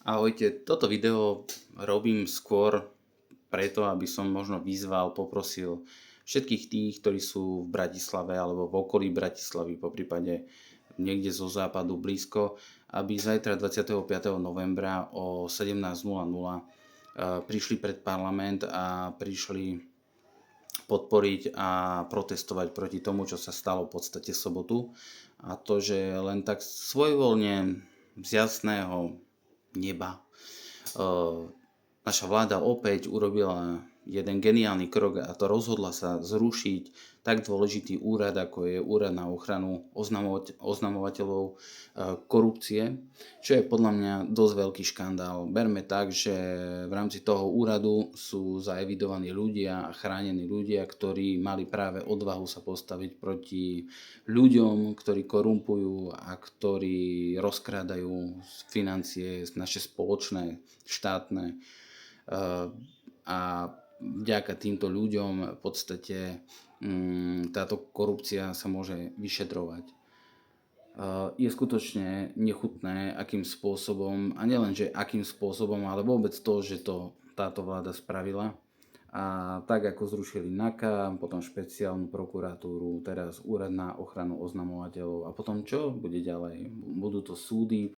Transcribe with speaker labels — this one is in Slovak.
Speaker 1: Ahojte, toto video robím skôr preto, aby som možno vyzval, poprosil všetkých tých, ktorí sú v Bratislave alebo v okolí Bratislavy, poprípade niekde zo západu blízko, aby zajtra 25. novembra o 17:00 prišli pred parlament a prišli podporiť a protestovať proti tomu, čo sa stalo v podstate v sobotu. A to, že len tak svojvoľne z jasného neba naša vláda opäť urobila jeden geniálny krok, a to rozhodla sa zrušiť tak dôležitý úrad, ako je Úrad na ochranu oznamovateľov korupcie, čo je podľa mňa dosť veľký škandál. Berme tak, že v rámci toho úradu sú zaevidovaní ľudia a chránení ľudia, ktorí mali práve odvahu sa postaviť proti ľuďom, ktorí korumpujú a ktorí rozkrádajú financie naše spoločné, štátne. A vďaka týmto ľuďom v podstate táto korupcia sa môže vyšetrovať. Je skutočne nechutné, akým spôsobom, a nielen, že akým spôsobom, ale vôbec to, že to táto vláda spravila. A tak ako zrušili NAKA, potom špeciálnu prokuratúru, teraz Úrad na ochranu oznamovateľov. A potom čo bude ďalej? Budú to súdy,